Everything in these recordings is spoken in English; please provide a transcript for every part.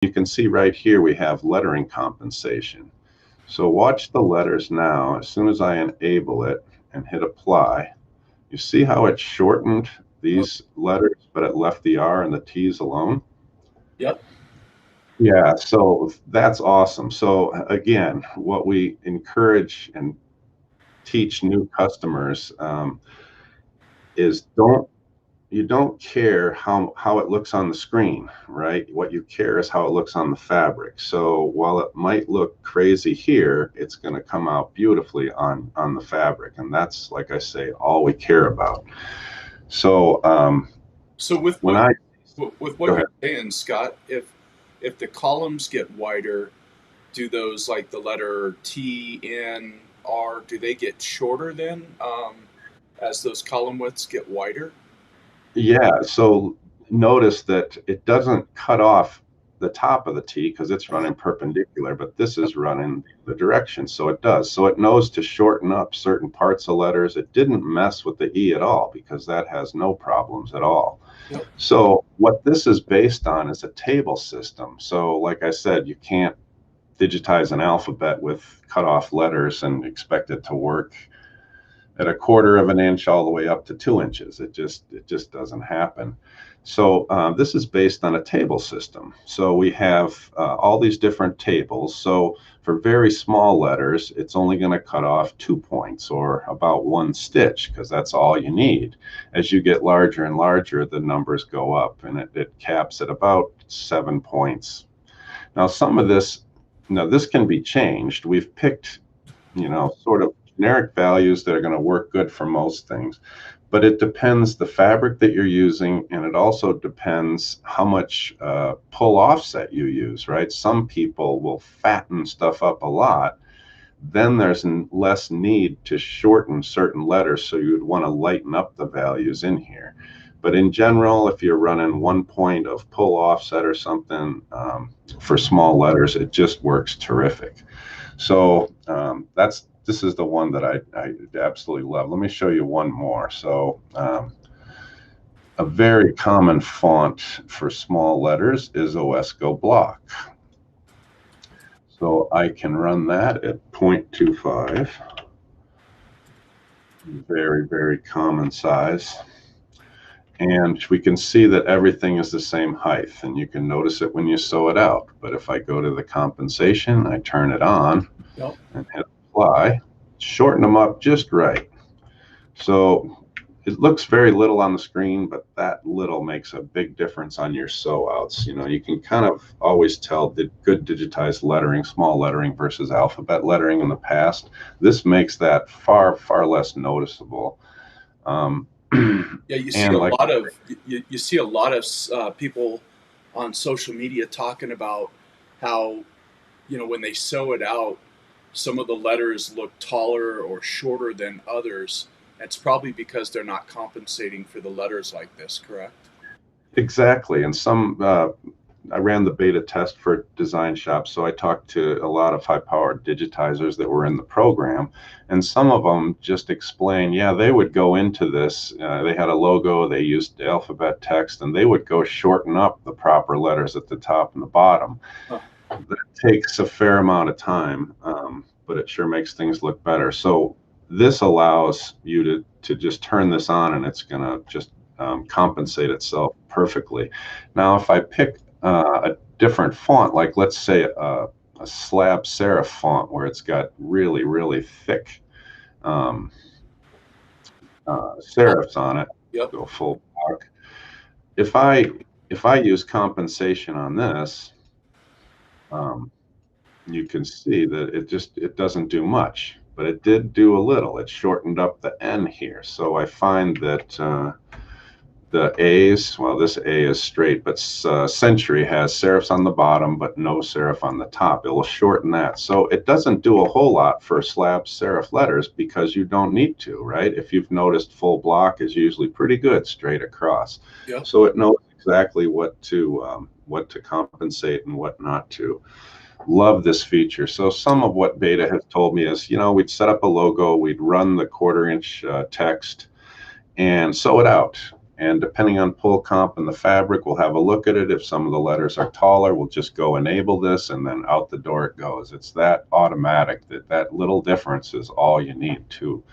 you can see right here we have lettering compensation. So watch the letters now. As soon as I enable it and hit apply, you see how it shortened these letters, but it left the R and the T's alone? Yep. Yeah, so that's awesome. So again, what we encourage and teach new customers is you don't care how it looks on the screen, right? What you care is how it looks on the fabric. So while it might look crazy here, it's going to come out beautifully on the fabric, and that's, like I say, all we care about. So So with when I with go what ahead. you're saying, Scott, if the columns get wider, do those like the letter T, N, R, do they get shorter then as those column widths get wider? Yeah, so notice that it doesn't cut off the top of the T because it's Uh-huh. running perpendicular, but this is running the direction, so it does. So it knows to shorten up certain parts of letters. It didn't mess with the E at all because that has no problems at all. Yep. So what this is based on is a table system. So like I said, you can't digitize an alphabet with cut off letters and expect it to work at a quarter of an inch all the way up to 2 inches. It just doesn't happen. So this is based on a table system. So we have all these different tables. So for very small letters, it's only going to cut off 2 points or about one stitch because that's all you need. As you get larger and larger, the numbers go up, and it caps at about 7 points. Now, some of this, this can be changed. We've picked, sort of generic values that are going to work good for most things. But it depends the fabric that you're using, and it also depends how much pull offset you use, right? Some people will fatten stuff up a lot. Then there's less need to shorten certain letters, so you'd want to lighten up the values in here. But in general, if you're running 1 point of pull offset or something for small letters, it just works terrific. So this is the one that I absolutely love. Let me show you one more. So a very common font for small letters is OSCO Block. So I can run that at 0.25. Very, very common size. And we can see that everything is the same height, and you can notice it when you sew it out. But if I go to the compensation, I turn it on Yep. and hit apply, shorten them up just right. So it looks very little on the screen, but that little makes a big difference on your sew outs. You can kind of always tell the good digitized lettering, small lettering versus alphabet lettering in the past. This makes that far, far less noticeable. Um, Yeah, you see and a like, lot of you see a lot of people on social media talking about how when they sew it out, some of the letters look taller or shorter than others. That's probably because they're not compensating for the letters like this, correct? exactly. And I ran the beta test for DesignShop, so I talked to a lot of high-powered digitizers that were in the program, and some of them just explained, yeah, they would go into this. They had a logo, they used alphabet text, and they would go shorten up the proper letters at the top and the bottom. Huh. That takes a fair amount of time, but it sure makes things look better. So this allows you to just turn this on, and it's going to just compensate itself perfectly. Now, if I pick a different font, like let's say a slab serif font where it's got really, really thick serifs on it, Yep. go full block. If I if I use compensation on this, um, you can see that it doesn't do much, but it did do a little. It shortened up the N here. So I find that the A's, well, this A is straight, but Century has serifs on the bottom, but no serif on the top. It will shorten that. So it doesn't do a whole lot for slab serif letters because you don't need to, right? If you've noticed, full block is usually pretty good straight across. Yep. So it knows exactly what to compensate and what not to. Love this feature. So some of what Beta has told me is, we'd set up a logo, we'd run the quarter-inch text and sew it out. And depending on pull comp and the fabric, we'll have a look at it. If some of the letters are taller, we'll just go enable this, and then out the door it goes. It's that automatic, that little difference is all you need too.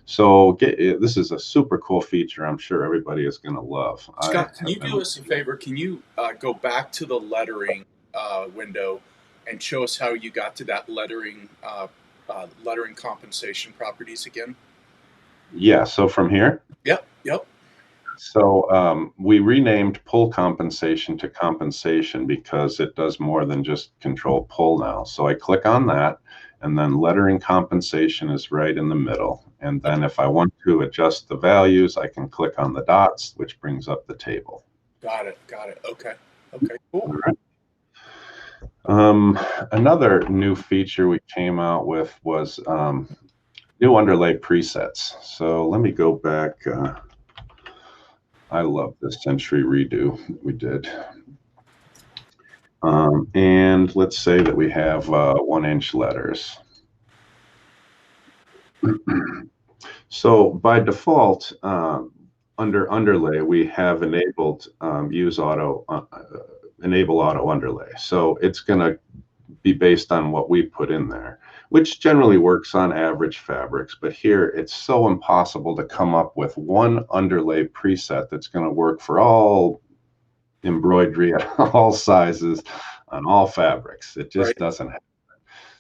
So this is a super cool feature I'm sure everybody is going to love. Scott, can you do us a favor? Can you go back to the lettering window and show us how you got to that lettering compensation properties again? Yeah, so from here? Yep, yep. So we renamed pull compensation to compensation because it does more than just control pull now. So I click on that, and then lettering compensation is right in the middle. And then if I want to adjust the values, I can click on the dots, which brings up the table. Got it, got it. Okay, okay, cool. All right. Another new feature we came out with was new underlay presets. So let me go back. I love this century redo we did. And let's say that we have 1-inch letters. So by default, under underlay, we have enabled enable auto underlay. So it's going to be based on what we put in there, which generally works on average fabrics. But here it's so impossible to come up with one underlay preset that's going to work for all embroidery at all sizes on all fabrics. It just doesn't happen.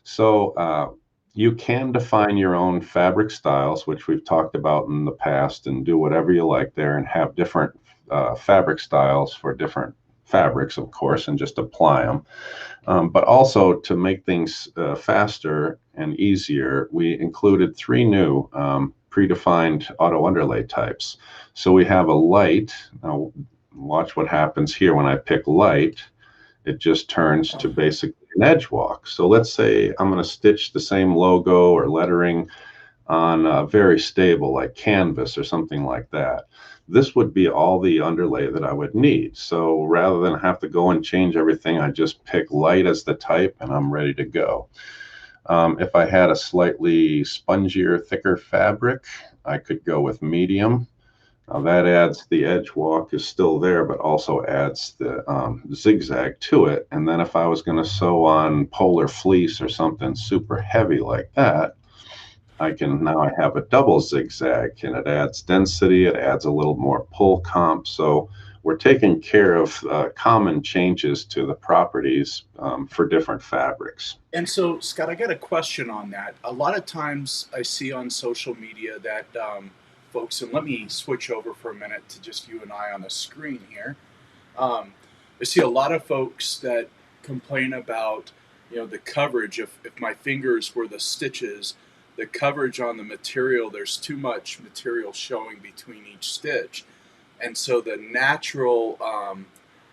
So you can define your own fabric styles, which we've talked about in the past, and do whatever you like there and have different fabric styles for different fabrics, of course, and just apply them. But also to make things faster and easier, we included 3 new predefined auto underlay types. So we have a light. Now watch what happens here when I pick light. It just turns to basically an edge walk. So let's say I'm going to stitch the same logo or lettering on very stable like canvas or something like that. This would be all the underlay that I would need. So rather than have to go and change everything, I just pick light as the type and I'm ready to go. If I had a slightly spongier, thicker fabric, I could go with medium. Now that adds the edge walk is still there, but also adds the zigzag to it. And then if I was going to sew on polar fleece or something super heavy like that, I have a double zigzag, and it adds density. It adds a little more pull comp. So we're taking care of common changes to the properties for different fabrics. And so, Scott, I got a question on that. A lot of times I see on social media that folks, and let me switch over for a minute to just you and I on the screen here. I see a lot of folks that complain about, the coverage. If my fingers were the stitches, the coverage on the material, there's too much material showing between each stitch. And so the natural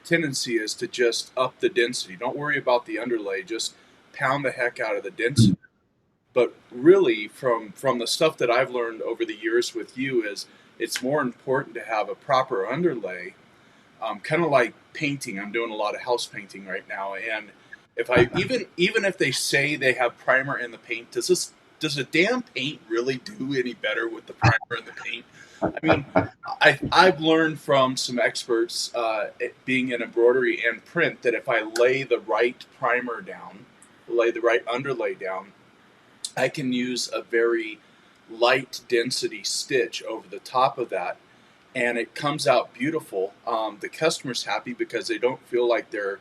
tendency is to just up the density. Don't worry about the underlay, just pound the heck out of the density. But really, from the stuff that I've learned over the years with you, is it's more important to have a proper underlay, kind of like painting. I'm doing a lot of house painting right now, and if I even if they say they have primer in the paint, does the damn paint really do any better with the primer in the paint? I mean, I've learned from some experts, being in embroidery and print, that if I lay the right primer down, lay the right underlay down, I can use a very light density stitch over the top of that, and it comes out beautiful. The customer's happy because they don't feel like they're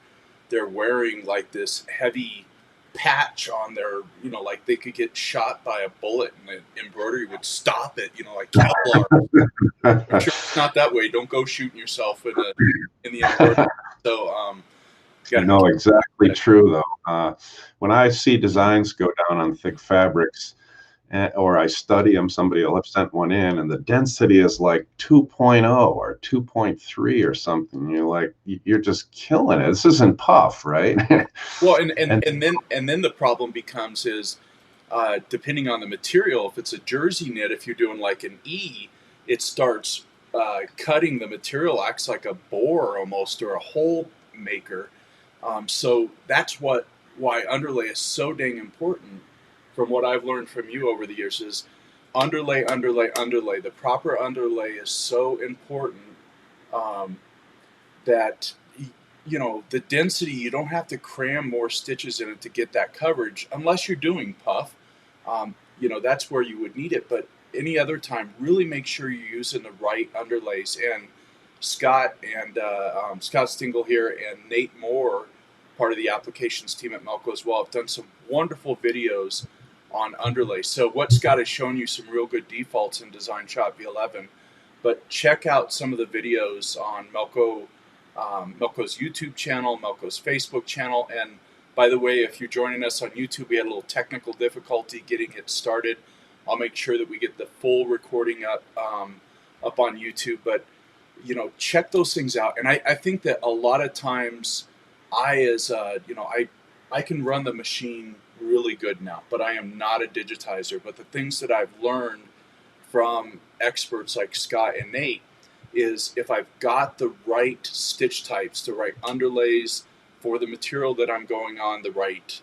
wearing like this heavy patch on their, like they could get shot by a bullet and the embroidery would stop it, like Kevlar. I'm sure it's not that way. Don't go shooting yourself in the embroidery. So, No, exactly true though. When I see designs go down on thick fabrics, or I study them, somebody will have sent one in, and the density is like 2.0 or 2.3 or something. You're like, you're just killing it. This isn't puff, right? Well, and then the problem becomes is, depending on the material, if it's a jersey knit, if you're doing like an E, it starts cutting the material, acts like a bore almost, or a hole maker. So that's why underlay is so dang important. From what I've learned from you over the years is underlay. The proper underlay is so important um, that the density, you don't have to cram more stitches in it to get that coverage unless you're doing puff. That's where you would need it, but any other time, really make sure you're using the right underlays. And Scott Stingle here and Nate Moore, part of the applications team at Melco as well, have done some wonderful videos on underlay. So what Scott has shown you some real good defaults in DesignShop V11, but check out some of the videos on Melco's YouTube channel, Melco's Facebook channel. And by the way, if you're joining us on YouTube, we had a little technical difficulty getting it started. I'll make sure that we get the full recording up on YouTube. But check those things out. And I think that a lot of times, I can run the machine really good now, but I am not a digitizer. But the things that I've learned from experts like Scott and Nate is, if I've got the right stitch types, the right underlays for the material that I'm going on, the right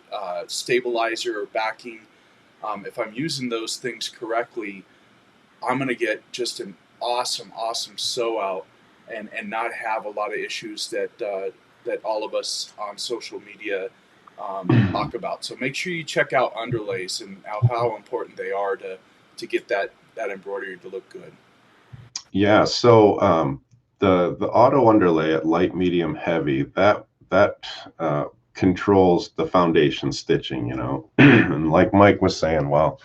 stabilizer or backing, if I'm using those things correctly, I'm going to get just an awesome sew out and not have a lot of issues that all of us on social media talk about. So make sure you check out underlays and how important they are to get that embroidery to look good. Yeah, so the auto underlay at light, medium, heavy, that controls the foundation stitching, and like Mike was saying, well,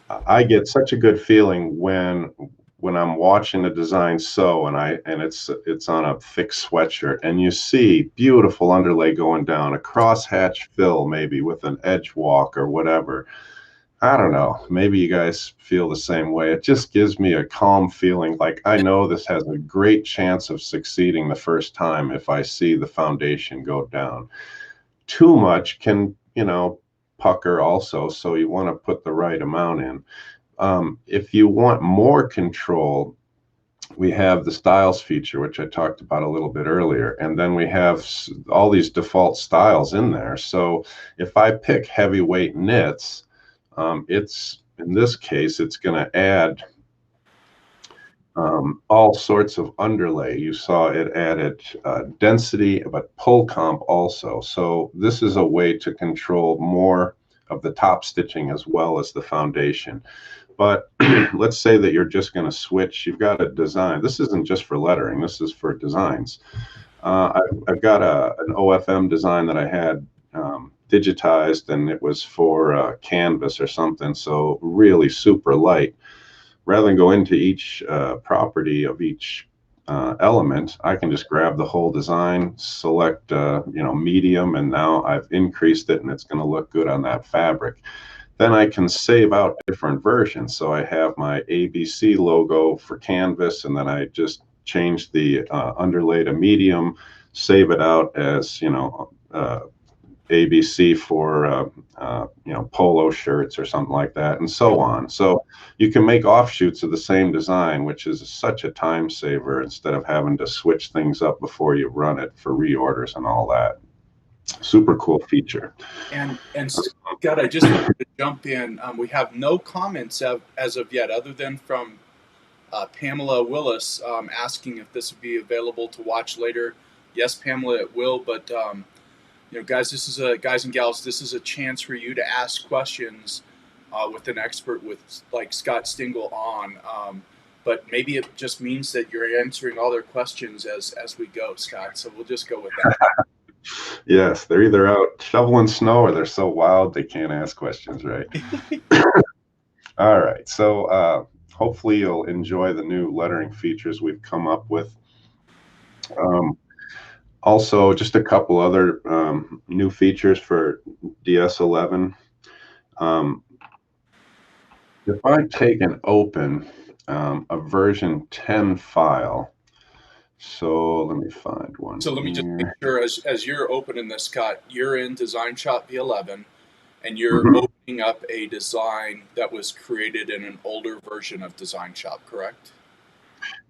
I get such a good feeling when I'm watching a design sew and it's on a thick sweatshirt and you see beautiful underlay going down, a crosshatch fill maybe with an edge walk or whatever. I don't know. Maybe you guys feel the same way. It just gives me a calm feeling, like I know this has a great chance of succeeding the first time if I see the foundation go down. Too much can, pucker also, so you want to put the right amount in. If you want more control, we have the styles feature, which I talked about a little bit earlier, and then we have all these default styles in there. So if I pick heavyweight knits, in this case, it's going to add all sorts of underlay. You saw it added density, but pull comp also. So this is a way to control more of the top stitching as well as the foundation. But let's say that you're just going to switch. You've got a design. This isn't just for lettering. This is for designs. I've got an OFM design that I had digitized, and it was for canvas or something, so really super light. Rather than go into each property of each element, I can just grab the whole design, select medium, and now I've increased it and it's going to look good on that fabric. Then I can save out different versions. So I have my ABC logo for canvas, and then I just change the underlay to medium, save it out as ABC for polo shirts or something like that, and so on. So you can make offshoots of the same design, which is such a time saver instead of having to switch things up before you run it for reorders and all that. Super cool feature. And Scott, I just wanted to jump in. We have no comments as of yet, other than from Pamela Willis asking if this would be available to watch later. Yes, Pamela, it will. But guys, guys and gals, this is a chance for you to ask questions with an expert like Scott Stingle on. But maybe it just means that you're answering all their questions as we go, Scott. So we'll just go with that. Yes, they're either out shoveling snow or they're so wild they can't ask questions, right? All right, so hopefully you'll enjoy the new lettering features we've come up with. Also, just a couple other new features for DS11. If I take and open a version 10 file, so let me find one. So let me just make sure, as you're opening this, Scott, you're in DesignShop V11, and you're opening up a design that was created in an older version of DesignShop, correct?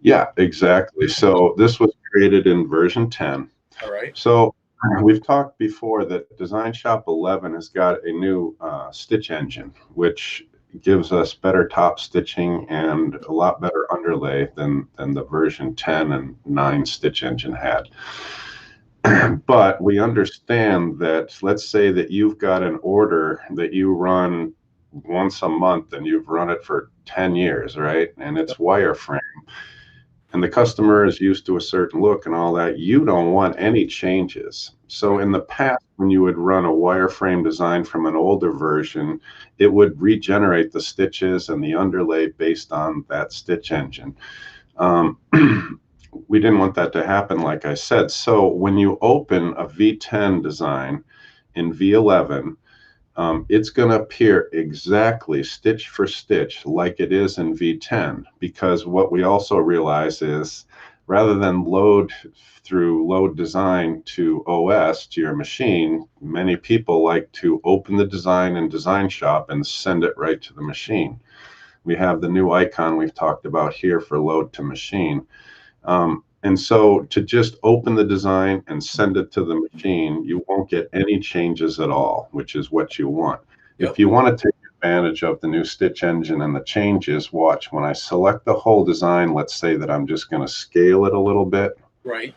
Yeah, exactly. So this was created in version 10. All right. So we've talked before that DesignShop 11 has got a new stitch engine, which gives us better top stitching and a lot better underlay than the version 10 and 9 stitch engine had. But we understand that, let's say that you've got an order that you run once a month and you've run it for 10 years, right? And it's wireframe, and the customer is used to a certain look and all that. You don't want any changes. So in the past, when you would run a wireframe design from an older version, it would regenerate the stitches and the underlay based on that stitch engine. Um, we didn't want that to happen, like I said. So when you open a V10 design in V11, it's going to appear exactly stitch for stitch like it is in V10, because what we also realize is, rather than load design to OS, to your machine, many people like to open the design in DesignShop and send it right to the machine. We have the new icon we've talked about here for load to machine. And so to just open the design and send it to the machine, you won't get any changes at all, which is what you want. Yep. If you want to take advantage of the new stitch engine and the changes, watch when I select the whole design. Let's say that I'm just going to scale it a little bit. Right.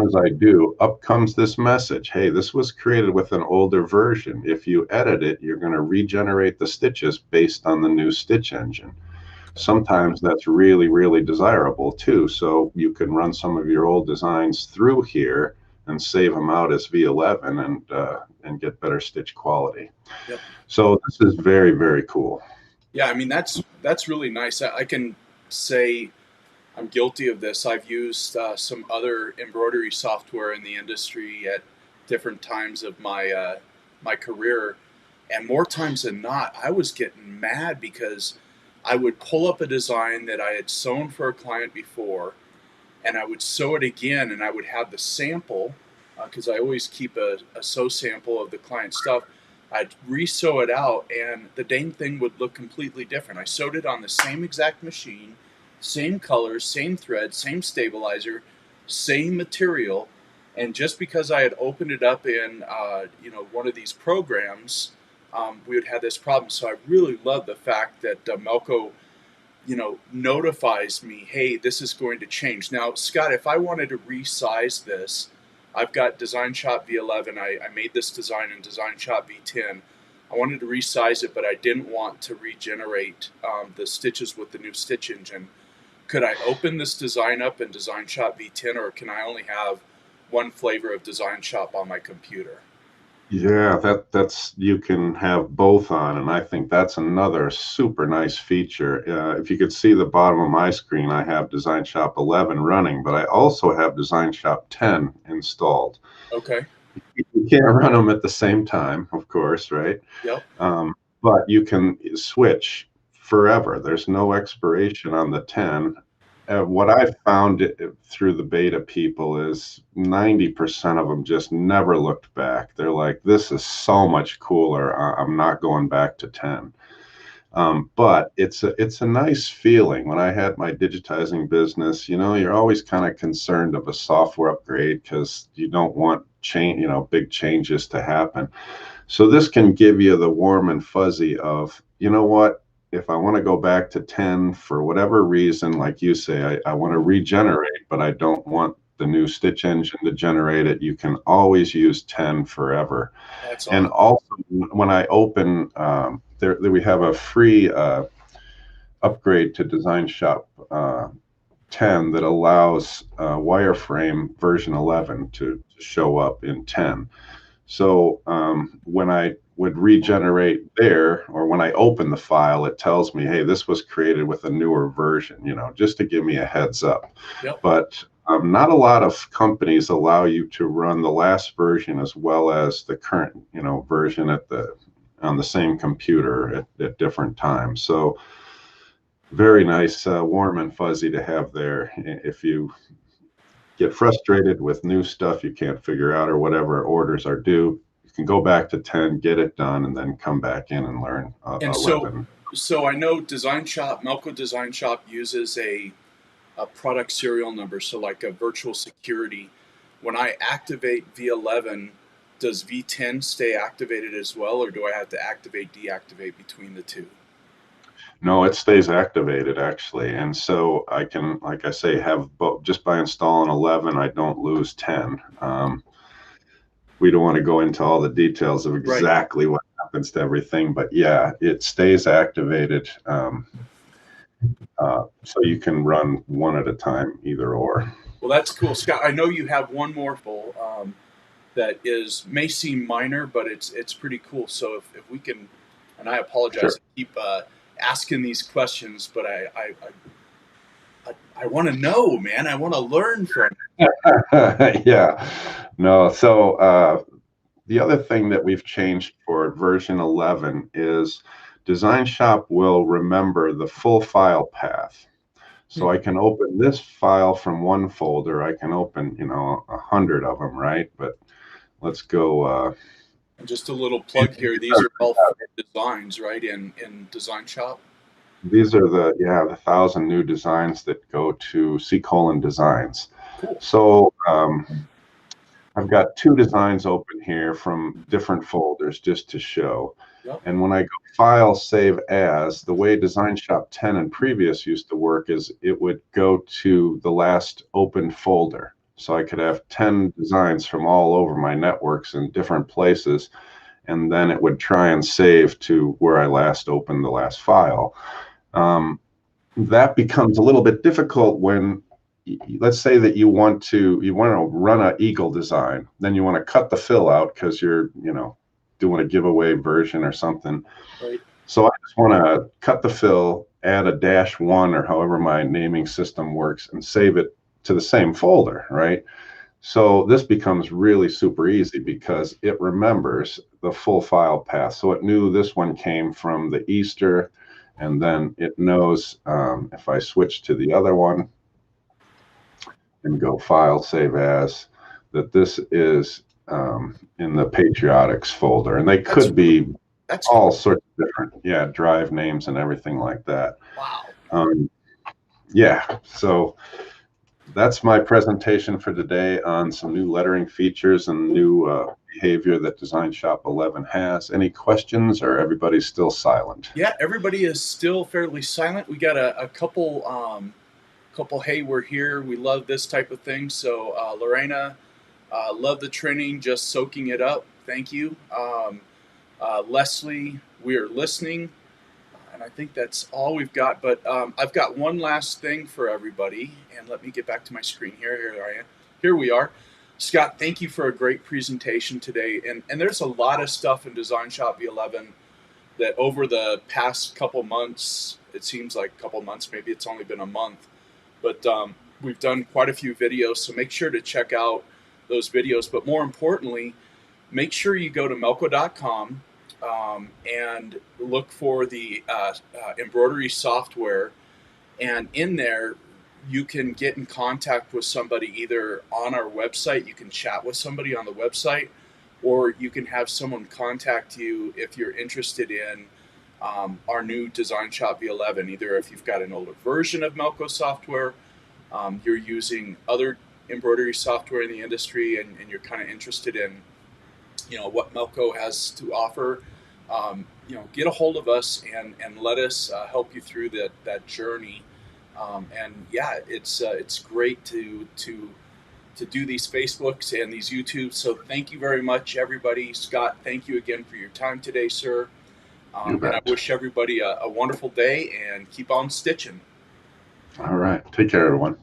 As I do, up comes this message. Hey, this was created with an older version. If you edit it, you're going to regenerate the stitches based on the new stitch engine. Sometimes that's really, really desirable too. So you can run some of your old designs through here and save them out as V11 and get better stitch quality. Yep. So this is very, very cool. Yeah, I mean, that's really nice. I can say I'm guilty of this. I've used some other embroidery software in the industry at different times of my my career, and more times than not, I was getting mad because I would pull up a design that I had sewn for a client before, and I would sew it again, and I would have the sample, because I always keep a sew sample of the client's stuff. I'd re-sew it out, and the dang thing would look completely different. I sewed it on the same exact machine, same colors, same thread, same stabilizer, same material, and just because I had opened it up in one of these programs, we would have this problem. So I really love the fact that Melco notifies me, hey, this is going to change. Now, Scott, if I wanted to resize this, I've got DesignShop V11. I made this design in DesignShop V10. I wanted to resize it, but I didn't want to regenerate the stitches with the new stitch engine. Could I open this design up in DesignShop V10, or can I only have one flavor of DesignShop on my computer? Yeah, that's you can have both on, and I think that's another super nice feature. If you could see the bottom of my screen, I have DesignShop 11 running, but I also have DesignShop 10 installed. Okay. You can't run them at the same time, of course, right? Yep. But you can switch forever. There's no expiration on the 10. What I've found through the beta people is 90% of them just never looked back. They're like, this is so much cooler. I'm not going back to 10. But it's a nice feeling. When I had my digitizing business, you're always kind of concerned of a software upgrade because you don't want big changes to happen. So this can give you the warm and fuzzy of, you know what, if I want to go back to 10 for whatever reason, like you say, I want to regenerate, but I don't want the new stitch engine to generate it, you can always use 10 forever. That's And awesome. also, when I open, there we have a free upgrade to DesignShop 10 that allows wireframe version 11 to show up in 10. So when I would regenerate there, or when I open the file, it tells me, hey, this was created with a newer version, just to give me a heads up. Yep. But not a lot of companies allow you to run the last version as well as the current, version on the same computer at different times. So very nice, warm and fuzzy to have there. If you get frustrated with new stuff you can't figure out or whatever orders are due, you can go back to 10, get it done, and then come back in and learn And 11. so I know Melco Design Shop uses a product serial number, so like a virtual security. When I activate V11, does V10 stay activated as well, or do I have to activate, deactivate between the two? No, it stays activated actually. And so I can, like I say, have both. Just by installing 11, I don't lose 10. We don't want to go into all the details of Right. exactly what happens to everything, but yeah, it stays activated. So you can run one at a time, either or. Well, that's cool, Scott. I know you have one more full that is may seem minor, but it's pretty cool. So if we can, and I apologize, Sure. I keep asking these questions, but I want to know, man. I want to learn from. Yeah. No, so the other thing that we've changed for version 11 is DesignShop will remember the full file path. So I can open this file from one folder. I can open, 100 of them, right? But let's go. Just a little plug here. These are all free designs, right? In Design Shop. These are the 1,000 new designs that go to C:*Designs. Cool. So I've got two designs open here from different folders just to show. Yep. And when I go File, Save As, the way DesignShop 10 and previous used to work is it would go to the last open folder. So I could have 10 designs from all over my networks in different places, and then it would try and save to where I last opened the last file. That becomes a little bit difficult when, let's say that you want to run an eagle design, then you want to cut the fill out because you're doing a giveaway version or something. Right. So I just want to cut the fill, add a -1 or however my naming system works, and save it to the same folder, right? So this becomes really super easy because it remembers the full file path. So it knew this one came from the Easter, and then it knows if I switch to the other one and go File, Save As, that this is in the Patriotics folder. And they could be all sorts of different, drive names and everything like that. Wow. Yeah, so that's my presentation for today on some new lettering features and new behavior that DesignShop 11 has. Any questions, or everybody's still silent? Yeah, everybody is still fairly silent. We got a couple. Hey, we're here. We love this type of thing. So Lorena, love the training. Just soaking it up. Thank you. Leslie, we are listening. And I think that's all we've got. But I've got one last thing for everybody. And let me get back to my screen here. Here I am. Here we are. Scott, thank you for a great presentation today. And there's a lot of stuff in DesignShop V11 that over the past couple months, it seems like a couple months, maybe it's only been a month, but we've done quite a few videos. So make sure to check out those videos. But more importantly, make sure you go to melco.com and look for the embroidery software. And in there, you can get in contact with somebody either on our website. You can chat with somebody on the website, or you can have someone contact you if you're interested in our new DesignShop V11. Either if you've got an older version of Melco software, you're using other embroidery software in the industry, and you're kind of interested in what Melco has to offer, get a hold of us and let us help you through that journey. And yeah, it's great to do these Facebooks and these YouTubes. So thank you very much, everybody. Scott, thank you again for your time today, sir. And I wish everybody a wonderful day, and keep on stitching. All right. Take care, everyone.